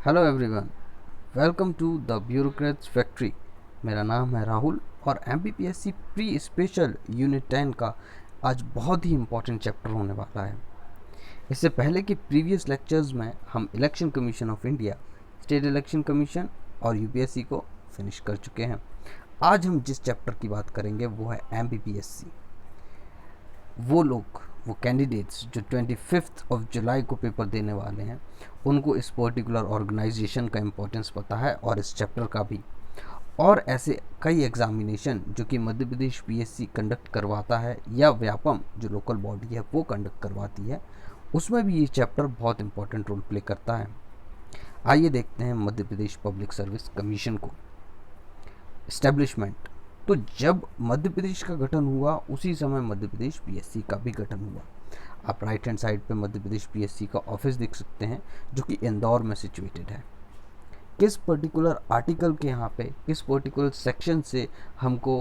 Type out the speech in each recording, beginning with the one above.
Hello everyone, welcome to the bureaucrats factory. मेरा नाम है राहुल और एमपीपीएससी प्री स्पेशल यूनिट 10 का आज बहुत ही इम्पोर्टेंट चैप्टर होने वाला है। इससे पहले कि प्रीवियस लेक्चर्स में हम election commission of India, state election commission और यूपीएससी को फिनिश कर चुके हैं। आज हम जिस चैप्टर की बात करेंगे वो है एमपीपीएससी। वो कैंडिडेट्स जो 25 जुलाई को पेपर देने वाले हैं, उनको इस पर्टिकुलर ऑर्गेनाइजेशन का इम्पोर्टेंस पता है और इस चैप्टर का भी। और ऐसे कई एग्जामिनेशन जो कि मध्य प्रदेश पीएससी कंडक्ट करवाता है या व्यापम जो लोकल बॉडी है वो कंडक्ट करवाती है, उसमें भी ये चैप्टर बहुत इंपॉर्टेंट रोल प्ले करता है। आइए देखते हैं Madhya Pradesh public service commission को। एस्टेब्लिशमेंट, तो जब मध्य प्रदेश का गठन हुआ उसी समय मध्य प्रदेश पीएससी का भी गठन हुआ। आप राइट हैंड साइड पे मध्य प्रदेश पीएससी का ऑफिस देख सकते हैं जो कि इंदौर में सिचुएटेड है। किस पर्टिकुलर आर्टिकल के यहाँ पे, किस पर्टिकुलर सेक्शन से हमको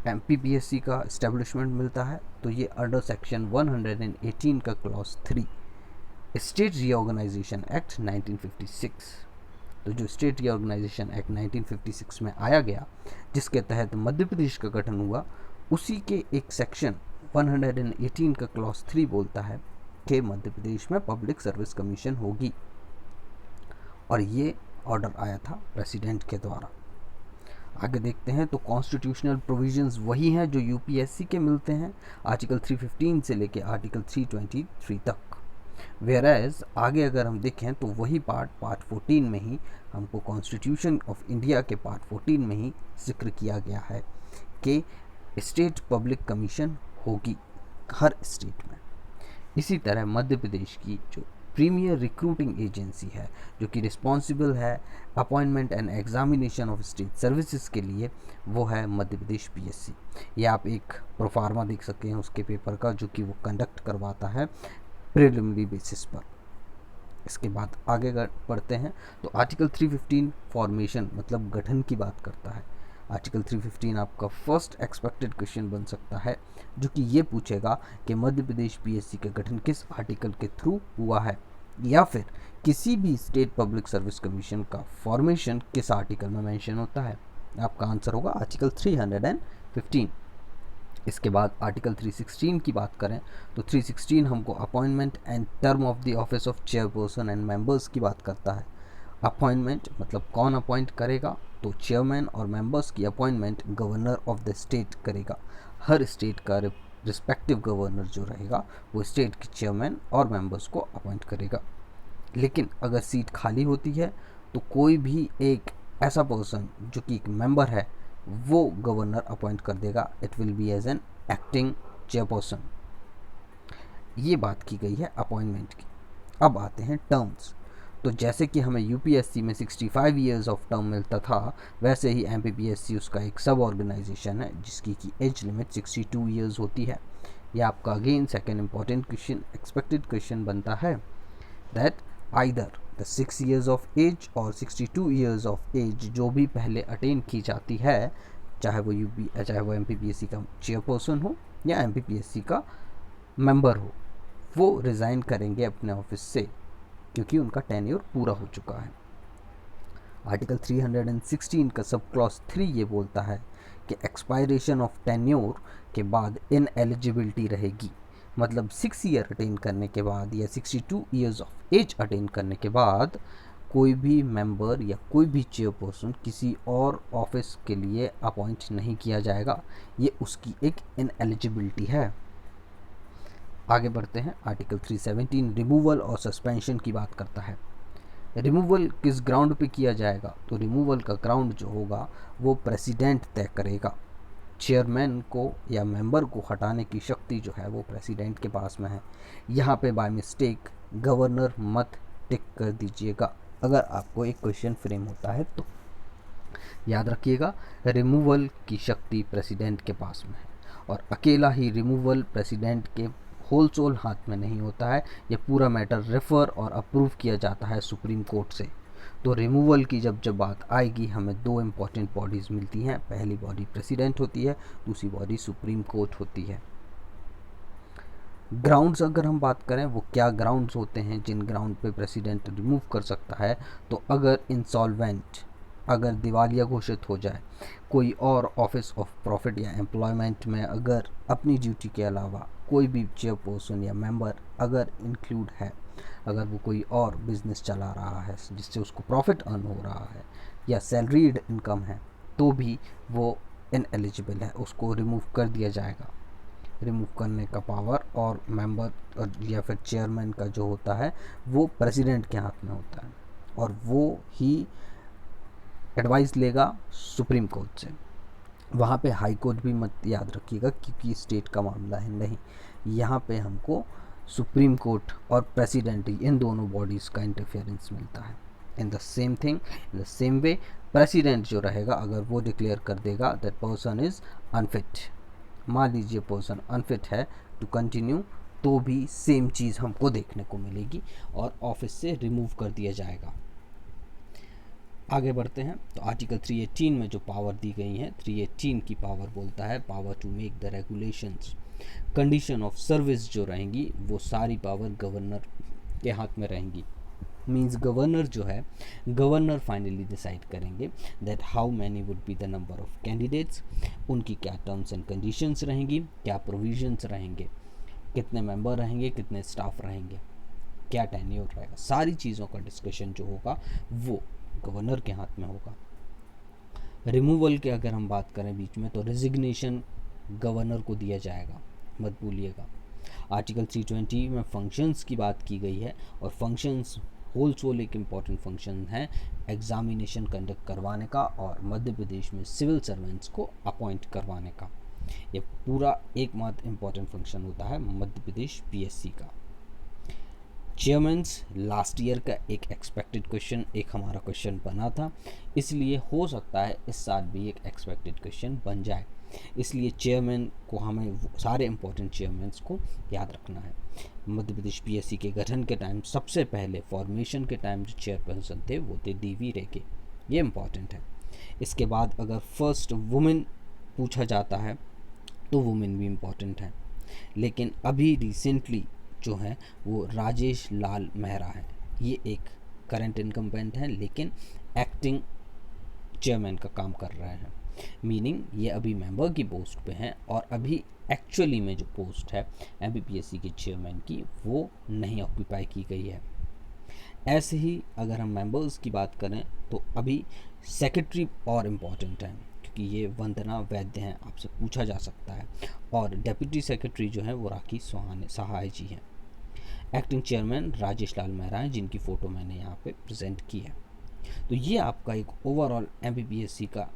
एमपीपीएससी का एस्टेब्लिशमेंट मिलता है, तो ये अंडर सेक्शन 118 का क्लॉज 3 स्टेट रीऑर्गेनाइजेशन एक्ट 1956। तो जो स्टेट रीऑर्गेनाइजेशन एक्ट 1956 में आया गया, जिसके तहत मध्य प्रदेश का गठन हुआ, उसी के एक सेक्शन 118 का क्लॉज 3 बोलता है कि मध्य प्रदेश में पब्लिक सर्विस कमीशन होगी। और ये ऑर्डर आया था प्रेसिडेंट के द्वारा। आगे देखते हैं तो कॉन्स्टिट्यूशनल प्रोविजंस वही हैं जो यूपीएससी के मिलते हैं, आर्टिकल 315 से लेके आर्टिकल 323 तक। वेयरएज आगे अगर हम देखें तो वही पार्ट 14 में ही हमको कॉन्स्टिट्यूशन ऑफ इंडिया के पार्ट 14 में ही जिक्र किया गया है कि स्टेट पब्लिक कमीशन होगी हर स्टेट में। इसी तरह मध्य प्रदेश की जो प्रीमियर रिक्रूटिंग एजेंसी है, जो कि रिस्पॉन्सिबल है appointment and examination of state services के लिए, वो है मध्य प्रदेश पीएससी। ये आप एक प्रोफार्मा देख सकते हैं उसके पेपर का, जो कि वो कंडक्ट करवाता है प्रिलिमिनरी बेसिस पर। इसके बाद आगे पढ़ते हैं तो आर्टिकल 315 फॉर्मेशन मतलब गठन की बात करता है। आर्टिकल 315 आपका फर्स्ट एक्सपेक्टेड क्वेश्चन बन सकता है, जो कि ये पूछेगा कि मध्य प्रदेश पीएससी का गठन किस आर्टिकल के थ्रू हुआ है, या फिर किसी भी स्टेट पब्लिक सर्विस कमीशन का फॉर्मेशन किस आर्टिकल में मेंशन होता है। आपका आंसर होगा आर्टिकल 315। इसके बाद आर्टिकल 316 की बात करें तो 316 हमको appointment and term of the office of chairperson and members की बात करता है। अपॉइंटमेंट मतलब कौन अपॉइंट करेगा, तो चेयरमैन और मेंबर्स की appointment governor of the state करेगा। हर स्टेट का रिस्पेक्टिव गवर्नर जो रहेगा वो स्टेट के चेयरमैन और मेंबर्स को अपॉइंट करेगा। लेकिन अगर सीट खाली होती है तो कोई भी एक ऐसा पर्सन जो कि एक मेंबर है वो गवर्नर अपॉइंट कर देगा। It will be as an acting chairperson. ये बात की गई है अपॉइंटमेंट की। अब आते हैं टर्म्स। तो जैसे कि हमें यूपीएससी में 65 ईयर्स ऑफ टर्म मिलता था, वैसे ही एमपीपीएससी उसका एक सब ऑर्गेनाइजेशन है जिसकी की एज लिमिट 62 ईयर्स होती है। यह आपका again second important question, expected question बनता है that either the 6 years of age और 62 ईयर्स ऑफ एज जो भी पहले अटेन की जाती है, चाहे वो एमपीपीएससी का चेयरपर्सन हो या एमपीपीएससी का मेंबर हो, वो रिज़ाइन करेंगे अपने ऑफिस से क्योंकि उनका टेन्योर पूरा हो चुका है। आर्टिकल 316 का सब क्लॉज 3 ये बोलता है कि एक्सपायरेशन ऑफ टेन्योर के बाद इन एलिजिबिलिटी रहेगी। मतलब 6 ईयर अटेन करने के बाद या 62 ईयर्स ऑफ एज अटेन करने के बाद कोई भी मेंबर या कोई भी चेयरपर्सन किसी और ऑफिस के लिए अपॉइंट नहीं किया जाएगा। ये उसकी एक इनएलिजिबिलिटी है। आगे बढ़ते हैं। आर्टिकल 317 रिमूवल और सस्पेंशन की बात करता है। रिमूवल किस ग्राउंड पे किया जाएगा, तो रिमूवल का ग्राउंड जो होगा वो प्रेसिडेंट तय करेगा। चेयरमैन को या मेंबर को हटाने की शक्ति जो है वो प्रेसिडेंट के पास में है। यहाँ पे बाय मिस्टेक गवर्नर मत टिक कर दीजिएगा अगर आपको एक क्वेश्चन फ्रेम होता है तो। याद रखिएगा, रिमूवल की शक्ति प्रेसिडेंट के पास में है और अकेला ही रिमूवल प्रेसिडेंट के होल सोल हाथ में नहीं होता है। ये पूरा मैटर रेफर और अप्रूव किया जाता है सुप्रीम कोर्ट से। तो रिमूवल की जब बात आएगी, हमें दो इम्पॉर्टेंट बॉडीज़ मिलती हैं। पहली बॉडी प्रेसिडेंट होती है, दूसरी बॉडी सुप्रीम कोर्ट होती है। ग्राउंड्स अगर हम बात करें, वो क्या ग्राउंड्स होते हैं जिन ग्राउंड पे प्रेसिडेंट रिमूव कर सकता है? तो अगर इंसॉल्वेंट, अगर दिवालिया घोषित हो जाए, कोई और ऑफिस ऑफ प्रॉफिट या एम्प्लॉयमेंट में अगर अपनी ड्यूटी के अलावा कोई भी चेयरपर्सन या मेंबर अगर इंक्लूड है, अगर वो कोई और बिजनेस चला रहा है जिससे उसको प्रॉफिट अर्न हो रहा है या सैलरीड इनकम है, तो भी वो इनएलिजिबल है, उसको रिमूव कर दिया जाएगा। रिमूव करने का पावर और मेंबर या फिर चेयरमैन का जो होता है वो प्रेसिडेंट के हाथ में होता है, और वो ही एडवाइस लेगा सुप्रीम कोर्ट से। वहाँ पे हाई कोर्ट भी मत याद रखिएगा, क्योंकि स्टेट का मामला है नहीं। यहाँ पे हमको सुप्रीम कोर्ट और प्रेसिडेंट, इन दोनों बॉडीज़ का इंटरफेरेंस मिलता है। In the same thing, in the same way, president जो रहेगा, अगर वो डिक्लेयर कर देगा दैट पर्सन इज़ अनफिट, मान लीजिए पर्सन अनफिट है टू कंटिन्यू, तो भी सेम चीज़ हमको देखने को मिलेगी और ऑफिस से रिमूव कर दिया जाएगा। आगे बढ़ते हैं। तो आर्टिकल 318 में जो पावर दी गई है, 318 की पावर बोलता है power to make the regulations, condition of service जो रहेंगी वो सारी पावर गवर्नर के हाथ में रहेंगी। मीन्स गवर्नर जो है, गवर्नर फाइनली डिसाइड करेंगे that how many would be the number of candidates, उनकी क्या टर्म्स एंड कंडीशंस रहेंगी, क्या प्रोविजंस रहेंगे, कितने मेंबर रहेंगे, कितने स्टाफ रहेंगे, क्या टेन्योर रहेगा, सारी चीज़ों का डिस्कशन जो होगा वो गवर्नर के हाथ में होगा। रिमूवल के अगर हम बात करें बीच में, तो रेजिग्नेशन गवर्नर को दिया जाएगा, मत भूलिएगा। आर्टिकल 320 में फंक्शंस की बात की गई है, और फंक्शंस होल सोल एक इम्पॉर्टेंट फंक्शन है एग्जामिनेशन कंडक्ट करवाने का और मध्य प्रदेश में सिविल सर्वेंट्स को अपॉइंट करवाने का। ये पूरा एकमात्र इम्पॉर्टेंट फंक्शन होता है मध्य प्रदेश पीएससी का। चेयरमैन्स, लास्ट ईयर का एक एक्सपेक्टेड क्वेश्चन, एक हमारा क्वेश्चन बना था, इसलिए हो सकता है इस साल भी एक एक्सपेक्टेड क्वेश्चन बन जाए, इसलिए चेयरमैन को हमें सारे इंपॉर्टेंट चेयरमैन्स को याद रखना है। मध्य प्रदेश पीएससी के गठन के टाइम सबसे पहले फॉर्मेशन के टाइम जो चेयरपर्सन थे वो थे डीवी रेगे, ये इम्पॉर्टेंट है। इसके बाद अगर फर्स्ट वुमेन पूछा जाता है तो वुमेन भी इम्पॉर्टेंट है, लेकिन अभी रिसेंटली जो है वो राजेश लाल मेहरा है, ये एक करंट इनकम्बेंट है लेकिन एक्टिंग चेयरमैन का काम कर रहे हैं, मीनिंग ये अभी मेंबर की पोस्ट पे हैं और अभी एक्चुअली में जो पोस्ट है एमपीपीएससी के चेयरमैन की वो नहीं ऑक्यूपाई की गई है। ऐसे ही अगर हम मेंबर्स की बात करें तो अभी सेक्रेटरी और इम्पॉर्टेंट है, क्योंकि ये वंदना वैद्य हैं, आपसे पूछा जा सकता है, और डेप्यूटी सेक्रेटरी जो है वो राखी सहाय जी हैं। एक्टिंग चेयरमैन राजेश लाल मेहरा हैं, जिनकी फ़ोटो मैंने यहाँ पे प्रेजेंट की है। तो ये आपका एक ओवरऑल एमपीपीएससी का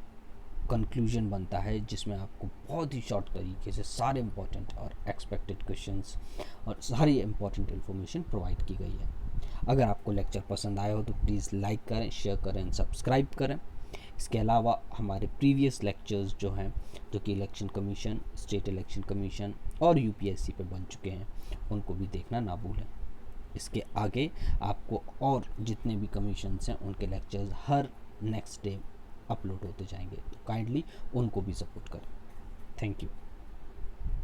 कंक्लूजन बनता है, जिसमें आपको बहुत ही शॉर्ट तरीके से सारे इंपॉर्टेंट और एक्सपेक्टेड क्वेश्चंस और सारी इंपॉर्टेंट इन्फॉर्मेशन प्रोवाइड की गई है। अगर आपको लेक्चर पसंद आया हो तो प्लीज़ लाइक करें, शेयर करें, सब्सक्राइब करें। इसके अलावा हमारे प्रीवियस लेक्चर्स जो हैं, जो कि election commission, state election commission और यूपीएससी पे बन चुके हैं, उनको भी देखना ना भूलें। इसके आगे आपको और जितने भी कमीशंस हैं उनके लेक्चर्स हर नेक्स्ट डे अपलोड होते जाएंगे, तो काइंडली उनको भी सपोर्ट करें। Thank you.